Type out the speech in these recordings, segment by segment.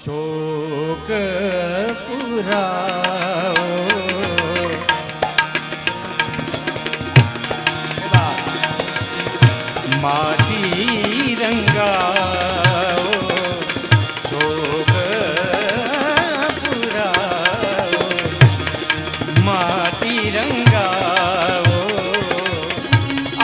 शोक पुराओ माटी रंगाओ शोक पुराओ माटी रंगाओ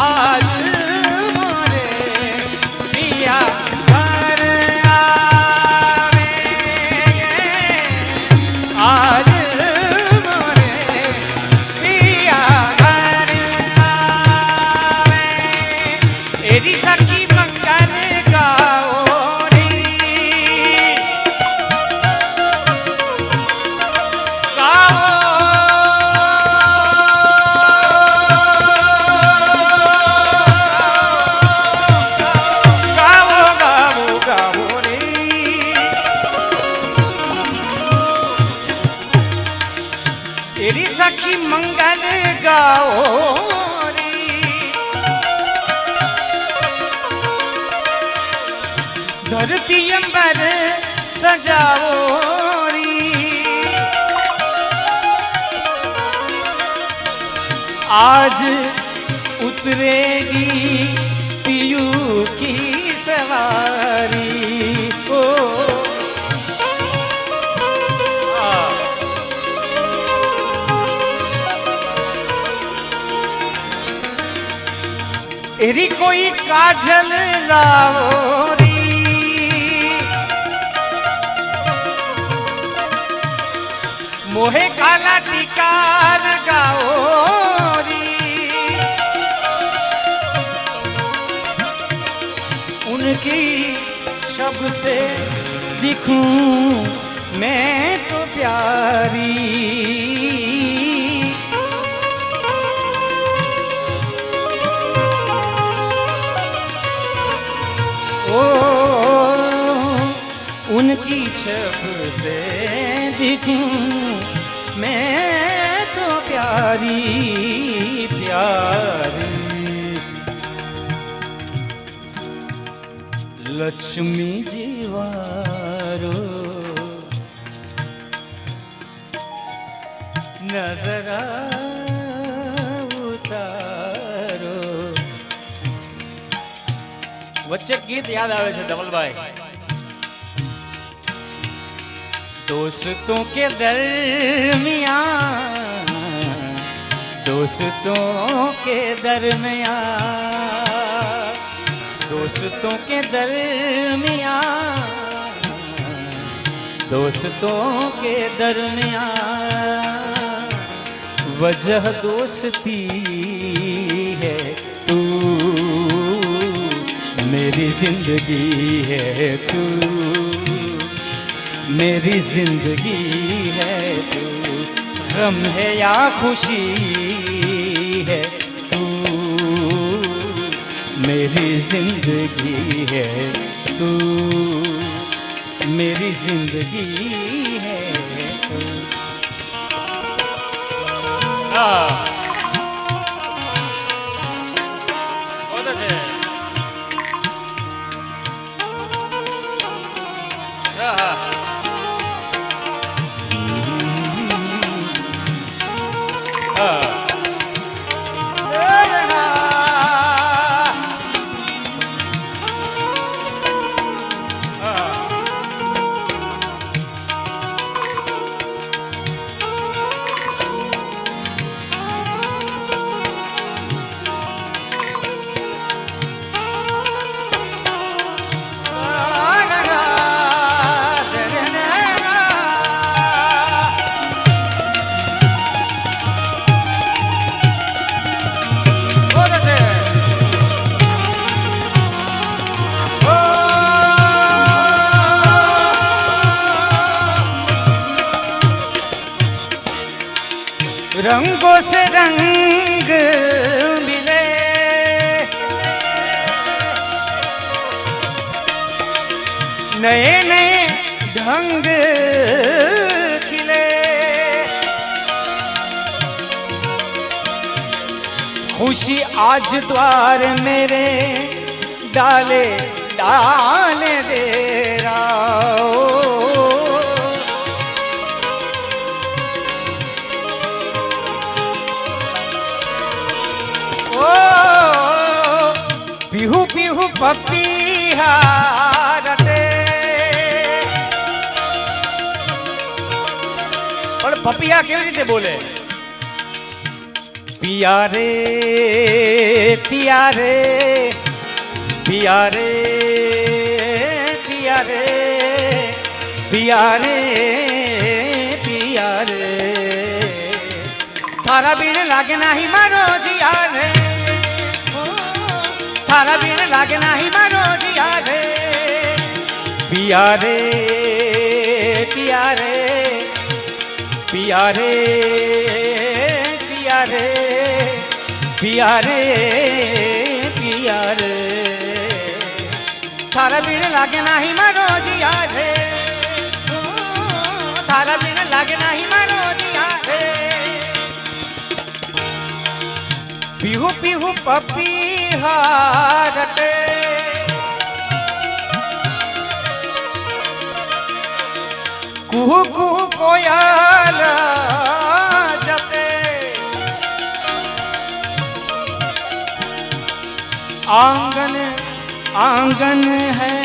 आज मोरे पिया घर आवे आज मोरे पिया घर आवे एरी सखी मंगल गाओ रे गाओ तेरी सखी मंगल गाओ री धरती अंबर सजाओ री आज उतरेगी पियू की सवारी ओ एरी कोई काजल लाओ री मोहे काला टीका लगाओ री उनकी शब से दिखूं मैं तो प्यारी ओ उनकी छब से दिखूं मैं तो प्यारी प्यारी लक्ष्मी जीवारो नजरा उतारो वच्चे गीत याद आवे छे धवलभाई दोस्तों के दरमियान दोस्तों के दरमियान दोस्तों के दरमियान दोस्तों के दरमियान वजह दोस्ती है तू मेरी जिंदगी है तू मेरी जिंदगी है तू गम है या खुशी है तू मेरी जिंदगी है तू मेरी जिंदगी है तू रंगों से रंग मिले नए नए ढंग खिले खुशी आज द्वार मेरे डाले डाले डेरा પપીહા રટે. પણ પપીહા કેવી રીતે બોલે? પિયા રે પિયા રે પિયા રે પિયા રે પિયા રે પિયા રે થારા બીણ લાગે નહીં મારો જીયા રે. થારા બીણ લાગે નહીં મારો જીયા રે. પિયા રે પિયા રે પિયા રે પિયા રે પિયા રે પિયા રે થારા બીણ લાગે નહીં મારો જીયા રે. થારા બીણ લાગે નહીં મારો જીયા રે. પીહુ પીહુ પપીહા રટે. કુહુ કુહુ કોયલ જપે. आंगन आंगन है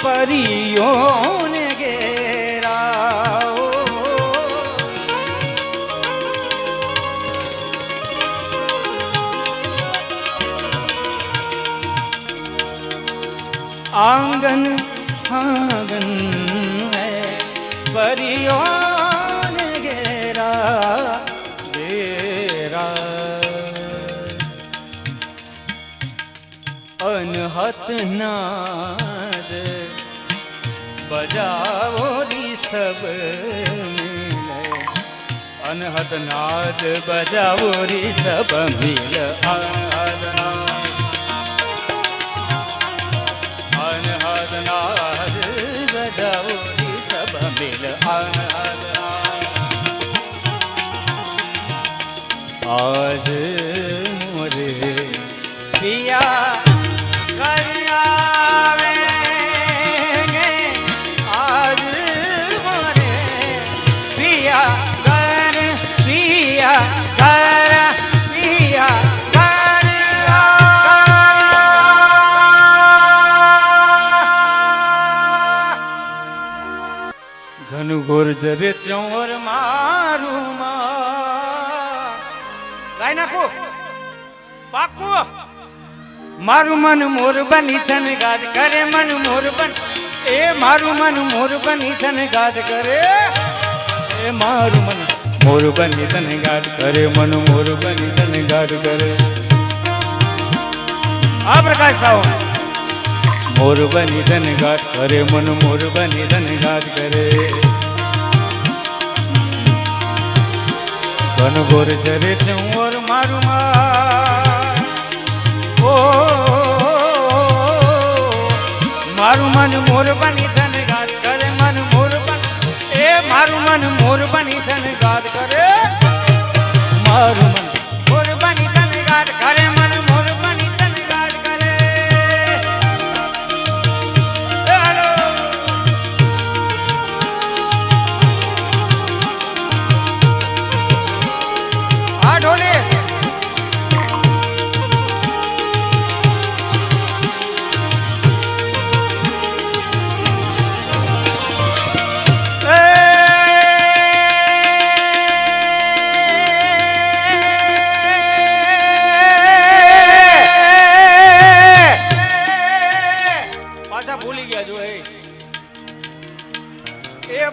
परियों ने घेरा. आंगन आंगन है परियों ने घेरा घेरा. अनहत नाद बजाओ री सब मिले. अनहत नाद बजाओ री सब मिल. अनहत नाद बजाओ री सब मिल. अनहत आज मोरे पिया आज मोरे पिया कर पिया कर पिया कर. ઘનુ ગોરજર ચોર મારું ગાય નાખો પાકું. મારું મન મોર બની થન ગાદ કરે. મન મોર બન એ મારું મન મોર બની થન ગાદ કરે. એ મારું મન મોર બની થન ગાદ કરે. મન મોર બની થન ગાદ કરે. આ પ્રકાશ સાવ મોર બની થન ગાદ કરે. મન મોર બની થન ગાદ કરે. ઘન ગોર ચરે ચોર મારું મારું મન મોર બની ધન ગાદ કરે. મન મોર બન એ મારું મન મોર બની ધન ગાદ કરે. મારું મન મોર બની ધન ગાદ કરે. મન મોર બની ધન ગાદ કરે. હાલો આ ઢોલે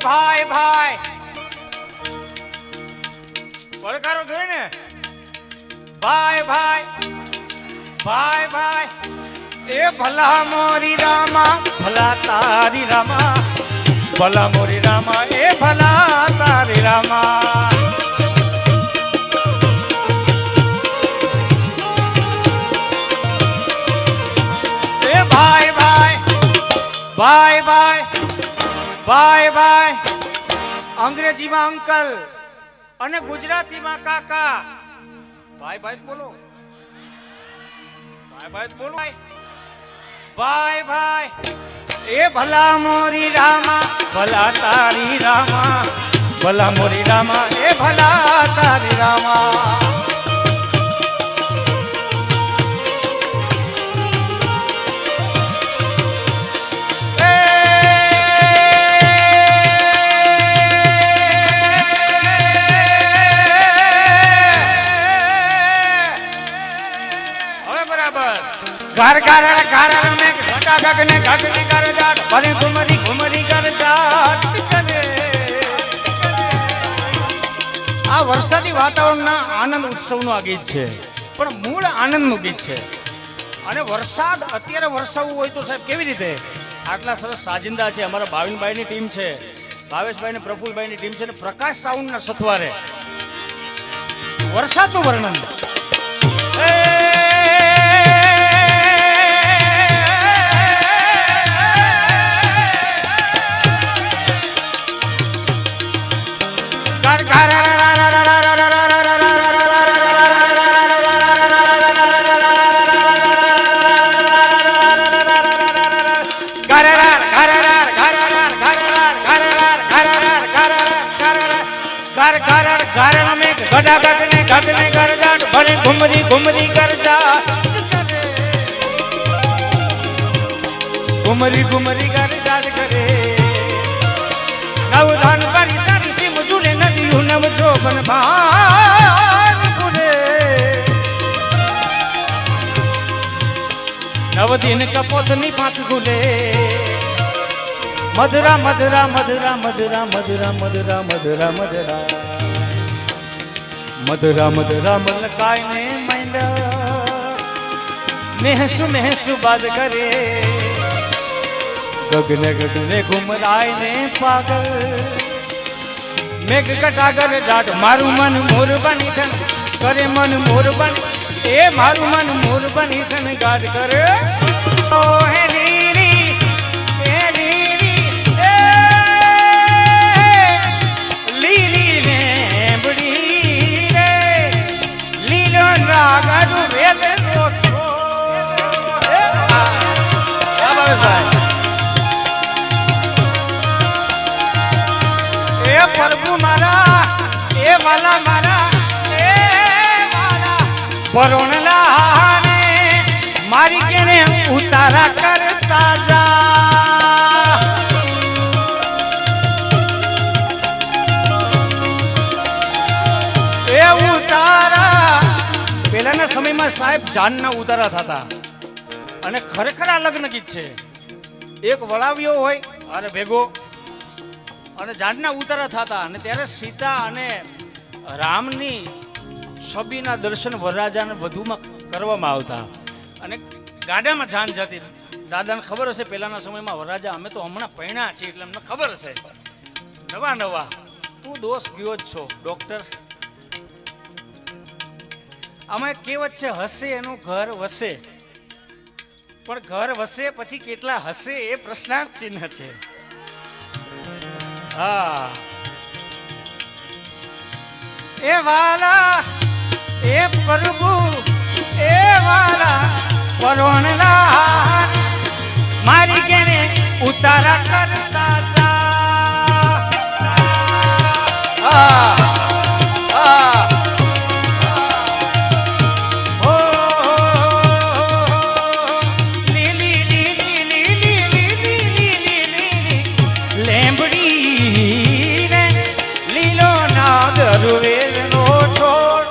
ભાઈ ભાઈ પડકારો જોઈએ ને. ભાઈ ભાઈ ભાઈ ભાઈ એ ભલા મોરી રામા ભલા તારી રામા. ભલા મોરી રામા એ ભલા તારી રામા. એ ભાઈ ભાઈ ભાઈ ભાઈ ભાઈ ભાઈ અંગ્રેજીમાં અંકલ અને ગુજરાતીમાં કાકા. ભાઈ ભાઈ બોલો. ભાઈ ભાઈ બોલો. ભાઈ ભાઈ એ ભલા મોરી રામા ભલા તારી રામા. ભલા મોરી રામા એ ભલા તારી રામા. ઘટા ગગને ગગને કર જાટ ભરે ઘુમરી ઘુમરી કર જાટ કરે આ વરસાદી વાતાવરણના આનંદ ઉત્સવનું આ ગીત છે પણ મૂળ આનંદનું ગીત છે અને વરસાદ અત્યારે વરસાવવું હોય તો સાહેબ કેવી રીતે આટલા સરસ સાજિંદા છે અમારા ભાવિનભાઈની ટીમ છે ભાવેશભાઈ ને પ્રફુલભાઈની ટીમ છે ને પ્રકાશ સાઉન્ડના સથવારે વરસાદનું વર્ણન ઘટા ગગને ગગને કર જાટ ભરે ઘુમરી ઘુમરી કર જાટ ઘુમરી ઘુમરી કર જાટ કરે નવધાન કરી સારી સિમ ઝૂલે નદીયું નવ જોબન ભાન પૂરે નવ દિન કપોતની પાંચ ગુલે મધુરા મધુરા મધુરા મધુરા મધુરા મધુરા મધુરા મધુરા મધુરા મધુરા મલકાય ને મૈંડા મહેસુ મહેસુ બાદ કરે ગગને ગગને ઘુમરાય ને પાગલ મેઘ કટાગર જાટ મારું મન મોર બની થન કરે મન મોર બની એ મારું મન મોર બની થન ગાડ કરે ઓ હે લીલી એ લીલી એ લીલી ને બડી રે લીલો નાગડુ વેદ નો છો પ્રભુ મારા એ વાલા મારા એ વાલા પરોણલા ને મારી કેને ઉતારા કરતા જા એ ઉતારા પહેલાના સમયમાં સાહેબ જાનના ઉતારા થતા અને ખરેખર આ લગ્ન ગીત છે એક વળાવ્યો હોય અરે ભેગો અને જાનના ઉતારા થતા અને ત્યારે સીતા અને રામની છબીના દર્શન વરરાજાને વધુમાં કરવામાં આવતા અને ગાડામાં જાન જતી દાદાને ખબર હશે પહેલાના સમયમાં વરરાજા અમે તો હમણાં પૈણા છીએ એટલે અમને ખબર હશે નવા નવા તું દોષ ગયો જ છો ડોક્ટર આમાં કહેવત છે હસે એનું ઘર વસે પણ ઘર વસે પછી કેટલા હસે એ પ્રશ્નાર્થ ચિહ્ન છે હા એ વાલા એ પ્રભુ એ વાલા પરોણલા મારી કેને ઉતારા કરતા જા લીલી લીલી લીલી લીલી લીલી લેમ્બડી રે લીલો નાગરવેલ નો છોડ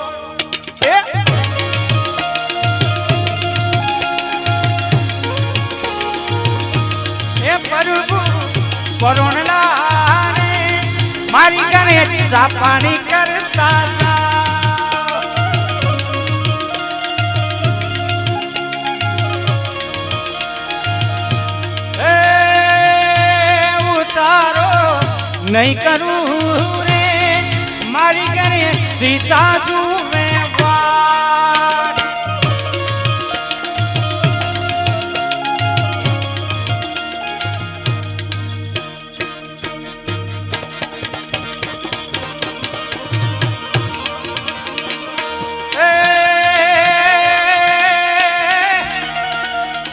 એ પ્રભુ પરોણલા ને મારી કરે ચા પાણી કરતા જા નહીં કરું રે મારી ઘરે સીતા જુએ વાડ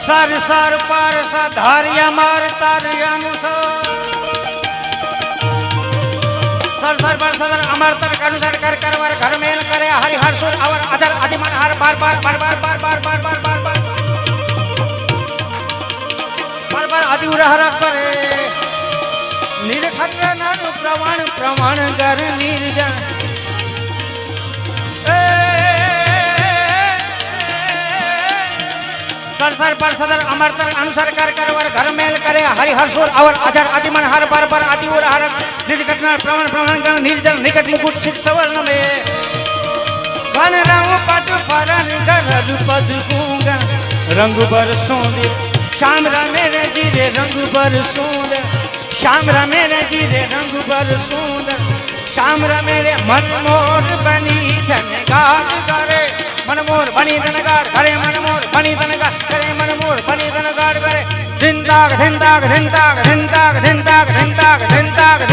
સર સર પર સાધાર્યા માર તાર્યાનું સર સર પર સદર અમર તર્ક અનુસાર કર કરવાર ઘર મેલ કરે હરિ હર સુર અવર અધર આદિમન હર બાર બાર બાર બાર બાર બાર બાર બાર બાર બાર બાર બાર આદિ ઉરહર કરે નિરખત્ર નર પ્રમાણ પ્રમાણ ગર નિર્જન सरसर पर सदर अमरतर अनुसार कर वर घर मेल करे हरि हर्षोर अवर आचार आदिमन हर पर पर आदि और हर निधि घटना प्रमाण प्रमाण गण निर्जल निकट मुकुट शिख सवर्ण में वन रंग पट फरन कर पद गूंगा रंग बर सोंदे श्याम मेरे जी रे रंग बर सुंदर श्याम मेरे जी रे रंग बर सुंदर श्याम मेरे मन मोर बनी धन गाट करे मन मोर बनी धन गाट करे मन मोर बनी धन गाट करे मन मोर बनी धन गाट करे धिन ताक धिन ताक धिन ताक धिन ताक धिन ताक धिन ताक धिन ताक